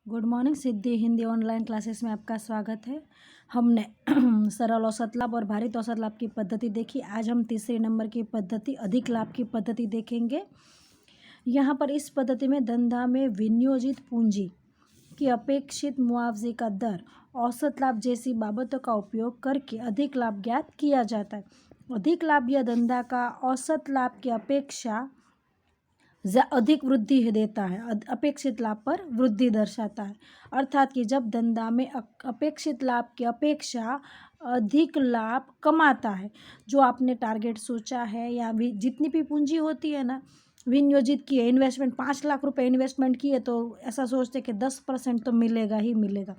Good morning. Siddhi Hindi online classes में आपका स्वागत है। हमने सरल औसत लाभ और भारित औसत लाभ की पद्धति देखी। आज हम तीसरे नंबर की पद्धति अधिक लाभ की पद्धति देखेंगे। यहाँ पर इस पद्धति में धंधा में विनियोजित पूंजी की अपेक्षित मुआवजे का दर, औसत लाभ जैसी बाबतों का उपयोग करके अधिक लाभ ज्ञात किया जाता है। अधिक लाभ यह धंधा का औसत लाभ की अपेक्षा अधिक वृद्धि देता है, अपेक्षित लाभ पर वृद्धि दर्शाता है। अर्थात कि जब धंधा में अपेक्षित लाभ की अपेक्षा अधिक लाभ कमाता है, जो आपने टारगेट सोचा है या भी जितनी भी पूंजी होती है ना, विनियोजित की है, इन्वेस्टमेंट 5 लाख रुपए इन्वेस्टमेंट की है, तो ऐसा सोचते कि 10% तो मिलेगा ही मिलेगा।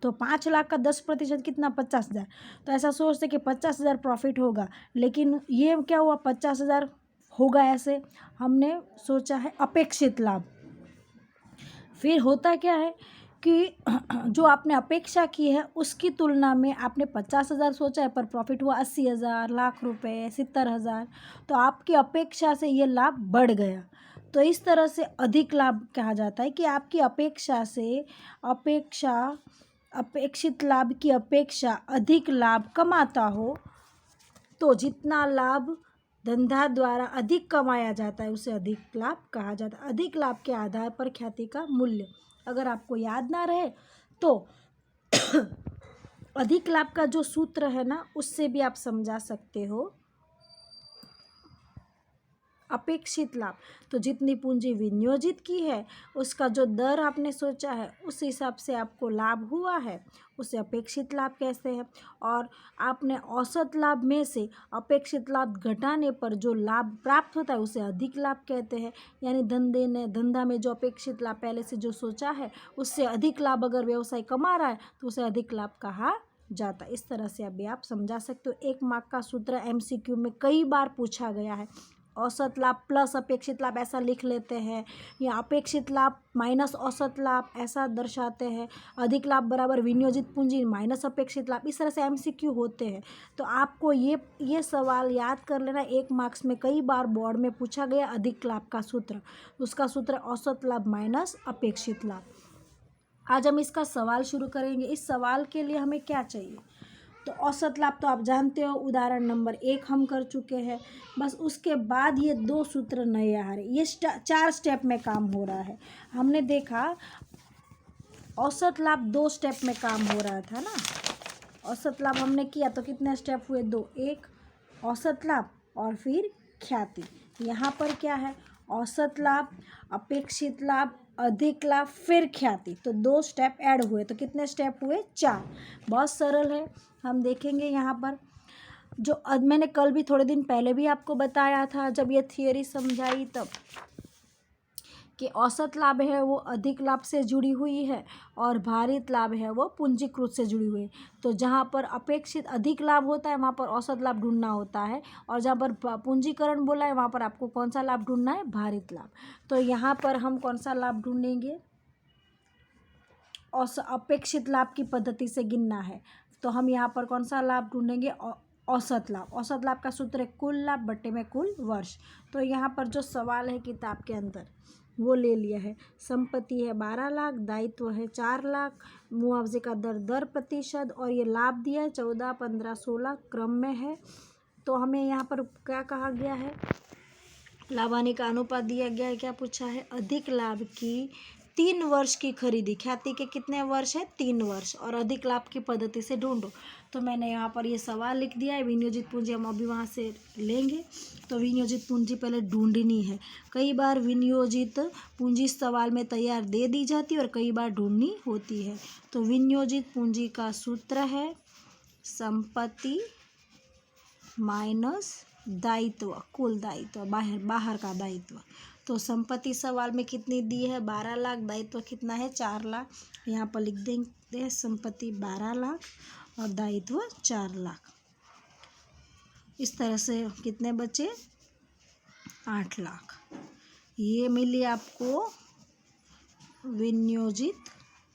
तो 5 लाख का 10% कितना, 50,000। तो ऐसा सोचते कि 50,000 प्रॉफिट होगा, लेकिन ये क्या हुआ, 50,000 होगा। ऐसे हमने सोचा है अपेक्षित लाभ। फिर होता क्या है कि जो आपने अपेक्षा की है उसकी तुलना में आपने 50,000 सोचा है, पर प्रॉफिट हुआ 80,000, लाख रुपए, 70,000। तो आपकी अपेक्षा से ये लाभ बढ़ गया। तो इस तरह से अधिक लाभ कहा जाता है कि आपकी अपेक्षा से अपेक्षित लाभ की अपेक्षा अधिक लाभ कमाता हो। तो जितना लाभ धंधा द्वारा अधिक कमाया जाता है उसे अधिक लाभ कहा जाता है। अधिक लाभ के आधार पर ख्याति का मूल्य, अगर आपको याद ना रहे तो अधिक लाभ का जो सूत्र है ना, उससे भी आप समझा सकते हो। अपेक्षित लाभ, तो जितनी पूंजी विनियोजित की है उसका जो दर आपने सोचा है उस हिसाब से आपको लाभ हुआ है, उसे अपेक्षित लाभ कहते हैं। और आपने औसत लाभ में से अपेक्षित लाभ घटाने पर जो लाभ प्राप्त होता है उसे अधिक लाभ कहते हैं। यानी धंधा में जो अपेक्षित लाभ पहले से जो सोचा है उससे अधिक लाभ अगर व्यवसाय कमा रहा है तो उसे अधिक लाभ कहा जाता है। इस तरह से अभी आप समझा सकते हो। 1 मार्क का सूत्र MCQ में कई बार पूछा गया है। औसत लाभ प्लस अपेक्षित लाभ ऐसा लिख लेते हैं, या अपेक्षित लाभ माइनस औसत लाभ ऐसा दर्शाते हैं। अधिक लाभ बराबर विनियोजित पूंजी माइनस अपेक्षित लाभ, इस तरह से MCQ होते हैं। तो आपको ये सवाल याद कर लेना। 1 मार्क्स में कई बार बोर्ड में पूछा गया अधिक लाभ का सूत्र, उसका सूत्र औसत लाभ माइनस अपेक्षित लाभ। आज हम इसका सवाल शुरू करेंगे। इस सवाल के लिए हमें क्या चाहिए, तो औसत लाभ तो आप जानते हो, उदाहरण नंबर 1 हम कर चुके हैं। बस उसके बाद ये 2 सूत्र नए आ रहे, ये 4 स्टेप में काम हो रहा है। हमने देखा औसत लाभ 2 स्टेप में काम हो रहा था ना। औसत लाभ हमने किया तो कितने स्टेप हुए, 2। एक औसत लाभ और फिर ख्याति। यहाँ पर क्या है, औसत लाभ, अपेक्षित लाभ, अधिक लाभ, फिर ख्याति। तो 2 स्टेप ऐड हुए, तो कितने स्टेप हुए, 4। बहुत सरल है। हम देखेंगे यहाँ पर जो मैंने कल भी थोड़े दिन पहले भी आपको बताया था जब ये थियरी समझाई तब, कि औसत लाभ है वो अधिक लाभ से जुड़ी हुई है और भारित लाभ है वो पूंजीकृत से जुड़ी हुई है। तो जहाँ पर अपेक्षित अधिक लाभ होता है वहाँ पर औसत लाभ ढूंढना होता है, और जहाँ पर पूंजीकरण बोला है वहाँ पर आपको कौन सा लाभ ढूंढना है, भारित लाभ। तो यहाँ पर हम कौन सा लाभ ढूंढेंगे, अपेक्षित लाभ की पद्धति से गिनना है। तो हम यहाँ पर कौन सा लाभ ढूंढेंगे, औसत लाभ। औसत लाभ का सूत्र है कुल लाभ बटे में कुल वर्ष। तो यहाँ पर जो सवाल है किताब के अंदर वो ले लिया है। संपत्ति है 12 लाख, दायित्व है 4 लाख, मुआवजे का दर प्रतिशत, और ये लाभ दिया है 14, 15, 16 क्रम में है। तो हमें यहाँ पर क्या कहा गया है, लाभ हानि का अनुपात दिया गया है। क्या पूछा है, अधिक लाभ की 3 वर्ष की खरीदी, ख्याति के कितने वर्ष है, 3 वर्ष, और अधिक लाभ की पद्धति से ढूंढो। तो मैंने यहाँ पर ये सवाल लिख दिया है। विनियोजित पूंजी हम अभी वहाँ से लेंगे। तो विनियोजित पूंजी पहले ढूंढनी है। कई बार विनियोजित पूंजी सवाल में तैयार दे दी जाती है और कई बार ढूंढनी होती है। तो विनियोजित पूंजी का सूत्र है संपत्ति माइनस दायित्व, कुल दायित्व, बाहर का दायित्व। तो संपत्ति सवाल में कितनी दी है, 12 लाख, दायित्व कितना है, 4 लाख। यहाँ पर लिख देंगे संपत्ति 12 लाख और दायित्व 4 लाख। इस तरह से कितने बचे, 8 लाख। ये मिली आपको विनियोजित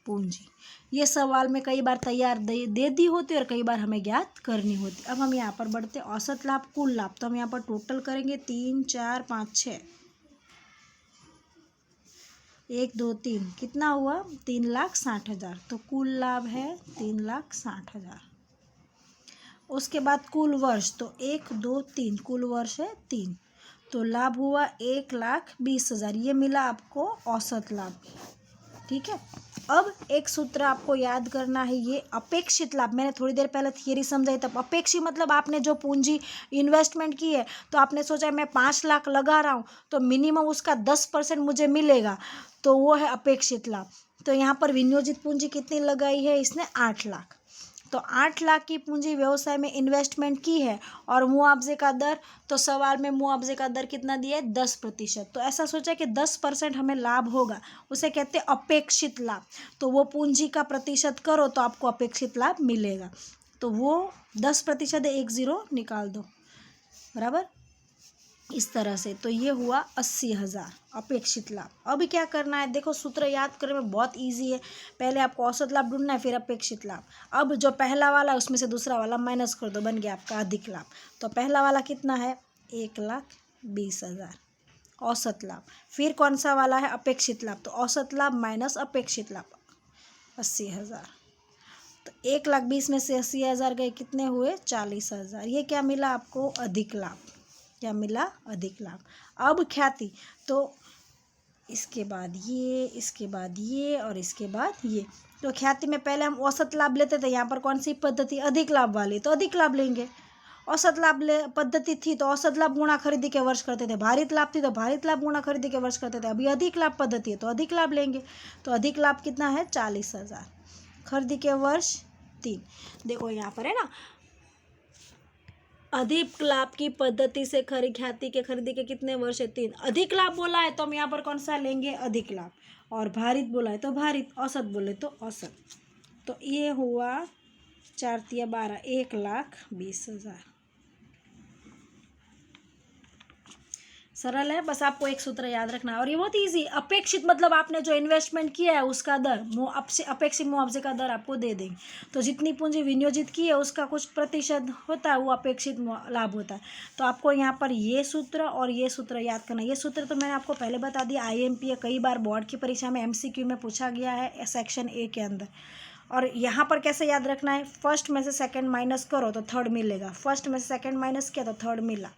पूंजी। ये सवाल में कई बार तैयार दे दी होती है और कई बार हमें ज्ञात करनी होती। अब हम यहाँ पर बढ़ते औसत लाभ, कुल लाभ। तो हम यहाँ पर टोटल करेंगे 3, 4, 5, 6। 1 2 3 कितना हुआ 3,60,000। तो कुल लाभ है 3,60,000। उसके बाद कुल वर्ष, तो 1 2 3 कुल वर्ष है 3, तो लाभ हुआ 1,20,000। ये मिला आपको औसत लाभ। ठीक है। अब एक सूत्र आपको याद करना है, ये अपेक्षित लाभ। मैंने थोड़ी देर पहले थियरी समझाई, तब अपेक्षित मतलब आपने जो पूंजी इन्वेस्टमेंट की है, तो आपने सोचा मैं 5 लाख लगा रहा हूँ तो मिनिमम उसका 10% मुझे मिलेगा, तो वो है अपेक्षित लाभ। तो यहाँ पर विनियोजित पूंजी कितनी लगाई है इसने 8 लाख। तो 8 लाख की पूंजी व्यवसाय में इन्वेस्टमेंट की है और मुआवजे का दर, तो सवाल में मुआवजे का दर कितना दिया है 10%। तो ऐसा सोचा कि 10% हमें लाभ होगा, उसे कहते हैं अपेक्षित लाभ। तो वो पूंजी का प्रतिशत करो तो आपको अपेक्षित लाभ मिलेगा। तो वो 10% है, 1 0 निकाल दो, बराबर इस तरह से। तो ये हुआ 80,000 अपेक्षित लाभ। अब क्या करना है, देखो सूत्र याद करने में बहुत इजी है। पहले आपको औसत लाभ ढूंढना है, फिर अपेक्षित लाभ। अब जो पहला वाला है उसमें से दूसरा वाला माइनस कर दो, बन गया आपका अधिक लाभ। तो पहला वाला कितना है 1,20,000 औसत लाभ। फिर कौन सा वाला है अपेक्षित लाभ, तो औसत लाभ माइनस अपेक्षित लाभ 80,000। तो 1,20,000 में से 80,000 गए, कितने हुए 40,000। ये क्या मिला आपको अधिक लाभ। क्या मिला अधिक लाभ। अब ख्याति, तो इसके बाद ये, इसके बाद ये और इसके बाद ये। तो ख्याति में पहले हम औसत लाभ लेते थे, यहाँ पर कौन सी पद्धति अधिक लाभ वाली, तो अधिक लाभ लेंगे। औसत लाभ पद्धति थी तो औसत लाभ गुणा खरीदी के वर्ष करते थे, भारित लाभ थी तो भारित लाभ गुणा खरीदी के वर्ष करते थे। अभी अधिक लाभ पद्धति है तो अधिक लाभ लेंगे। तो अधिक लाभ कितना है 40,000, खरीदी के वर्ष 3। देखो यहाँ पर है ना, अधिक लाभ की पद्धति से ख्याति के खरीदी के कितने वर्ष है 3। अधिक लाभ बोला है तो हम यहाँ पर कौन सा लेंगे अधिक लाभ, और भारित बोला है तो भारित, औसत बोले तो औसत। तो ये हुआ 4 × 12 1,20,000। सरल है, बस आपको एक सूत्र याद रखना है और ये बहुत इजी। अपेक्षित मतलब आपने जो इन्वेस्टमेंट किया है उसका दर, अपेक्षित मुआवजे का दर आपको दे देंगे। तो जितनी पूंजी विनियोजित की है उसका कुछ प्रतिशत होता है, वो अपेक्षित लाभ होता है। तो आपको यहाँ पर ये सूत्र और ये सूत्र याद करना है। ये सूत्र तो मैंने आपको पहले बता दिया, IMP कई बार बोर्ड की परीक्षा में MCQ में पूछा गया है सेक्शन A के अंदर। और यहाँ पर कैसे याद रखना है, फर्स्ट में से सेकंड माइनस करो तो थर्ड मिलेगा, फर्स्ट में से सेकंड माइनस किया तो थर्ड मिला,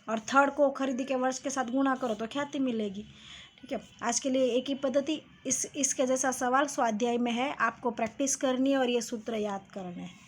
और थर्ड को खरीदी के वर्ष के साथ गुणा करो तो ख्याति मिलेगी। ठीक है, आज के लिए एक ही पद्धति, इसके जैसा सवाल स्वाध्याय में है, आपको प्रैक्टिस करनी है और ये सूत्र याद करने हैं।